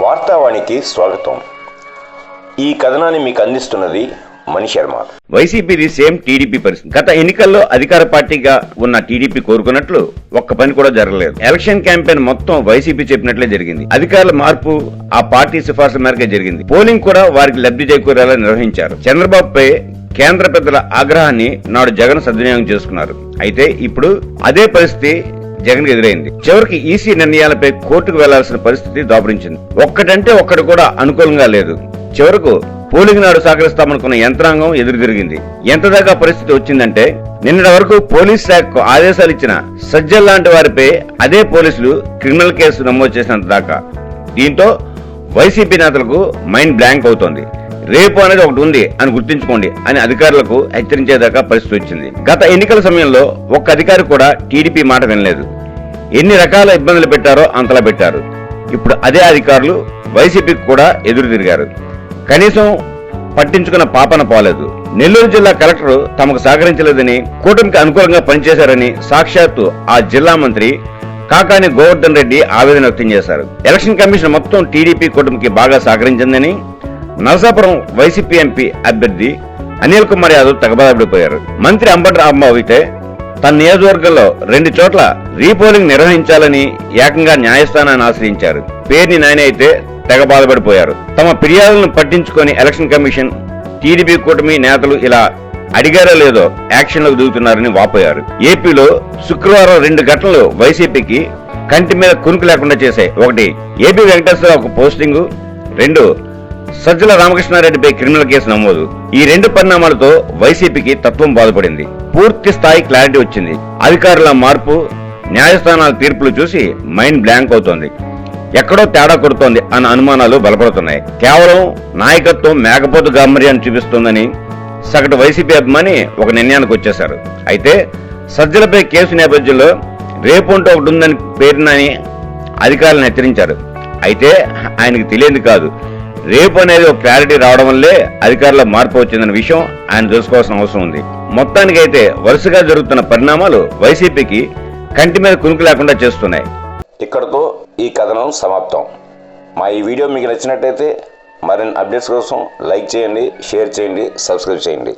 వార్తావాణికి స్వాగతం. ఈ కథనాన్ని మీకు అందిస్తున్నది మణి శర్మ. వైసీపీది సేమ్ టీడీపీ పరిస్థితి. గత ఎన్నికల్లో అధికార పార్టీగా ఉన్న టీడీపీ కోరుకున్నట్లు ఒక్క పని కూడా జరగలేదు. ఎలక్షన్ క్యాంపెయిన్ మొత్తం వైసీపీ చెప్పినట్లే జరిగింది. అధికారుల మార్పు ఆ పార్టీ సిఫార్సు మేరకే జరిగింది. పోలింగ్ కూడా వారికి లబ్ధి చేకూరేలా నిర్వహించారు. చంద్రబాబుపై కేంద్ర పెద్దల ఆగ్రహాన్ని నాడు జగన్ సద్వినియోగం చేసుకున్నారు. అయితే ఇప్పుడు అదే పరిస్థితి జగన్ ఎదురైంది. చివరికి ఈసీ నిర్ణయాలపై కోర్టుకు వెళ్లాల్సిన పరిస్థితి దాపురించింది. ఒక్కటంటే ఒక్కటి కూడా అనుకూలంగా లేదు. చివరకు పోలింగ్ నాడు సహకరిస్తామనుకున్న యంత్రాంగం ఎదురు తిరిగింది. ఎంతదాకా పరిస్థితి వచ్చిందంటే నిన్నటి వరకు పోలీస్ శాఖకు ఆదేశాలు ఇచ్చిన సజ్జల్ లాంటి వారిపై అదే పోలీసులు క్రిమినల్ కేసు నమోదు చేసినంత దాకా. దీంతో వైసీపీ నేతలకు మైండ్ బ్లాంక్ అవుతోంది. రేపు అనేది ఒకటి ఉంది అని గుర్తుంచుకోండి అని అధికారులకు హెచ్చరించేదాకా పరిస్థితి వచ్చింది. గత ఎన్నికల సమయంలో ఒక్క అధికారి కూడా టీడీపీ మాట వినలేదు. ఎన్ని రకాల ఇబ్బందులు పెట్టారో అంతలా పెట్టారు. ఇప్పుడు అదే అధికారులు వైసీపీకి కూడా ఎదురు తిరిగారు. కనీసం పట్టించుకున్న పాపన పోలేదు. నెల్లూరు జిల్లా కలెక్టర్ తమకు సహకరించలేదని, కూటమికి అనుకూలంగా పనిచేశారని సాక్షాత్తు ఆ జిల్లా మంత్రి కాకాని గోవర్ధన్ రెడ్డి ఆవేదన వ్యక్తం చేశారు. ఎలక్షన్ కమిషన్ మొత్తం టీడీపీ కూటమికి బాగా సహకరించిందని నరసాపురం వైసీపీ ఎంపీ అభ్యర్థి అనిల్ కుమార్ యాదవ్ తెగబాదపడిపోయారు. మంత్రి అంబటి రాంబాబు అయితే తన నియోజకవర్గంలో 2 చోట్ల రీపోలింగ్ నిర్వహించాలని ఏకంగా న్యాయస్థానాన్ని ఆశ్రయించారు. పేర్ని నాయన అయితే తెగ బాధపడిపోయారు. తమ ఫిర్యాదులను పట్టించుకొని ఎలక్షన్ కమిషన్, టీడీపీ కూటమి నేతలు ఇలా అడిగారో లేదో యాక్షన్లకు దిగుతున్నారని వాపోయారు. ఏపీలో శుక్రవారం 2 ఘటనలు వైసీపీకి కంటి మీద కునుకు లేకుండా చేశాయి. ఒకటి, ఏపీ వెంకటేశ్వరరావుకు పోస్టింగు. 2, సజ్జల రామకృష్ణారెడ్డిపై క్రిమినల్ కేసు నమోదు. ఈ 2 పరిణామాలతో వైసీపీకి తత్వం బాధపడింది. పూర్తి స్థాయి క్లారిటీ వచ్చింది. అధికారుల మార్పు, న్యాయస్థానాల తీర్పులు చూసి మైండ్ బ్లాంక్ అవుతోంది. ఎక్కడో తేడా కొడుతోంది అన్న అనుమానాలు బలపడుతున్నాయి. కేవలం నాయకత్వం మేకపోతు గాంభీర్యాన్ని చూపిస్తోందని సగటు వైసీపీ అభిమాని ఒక నిర్ణయానికి వచ్చేశారు. అయితే సజ్జలపై కేసు నేపథ్యంలో రేపు అంటూ ఒకటి ఉందని పేరునని అధికారులను హెచ్చరించారు. అయితే ఆయనకు తెలియదు కాదు, రేపు అనేది ఒక క్లారిటీ రావడం వల్లే అధికారుల మార్పు వచ్చిందన్న విషయం ఆయన తెలుసుకోవాల్సిన అవసరం ఉంది. మొత్తానికైతే వరుసగా జరుగుతున్న పరిణామాలు వైసీపీకి కంటి మీద కునుకు లేకుండా చేస్తున్నాయి. ఇక్కడతో ఈ కథనం సమాప్తం. మా ఈ వీడియో మీకు నచ్చినట్టయితే మరిన్ని అప్డేట్స్ కోసం లైక్ చేయండి, షేర్ చేయండి, సబ్స్క్రైబ్ చేయండి.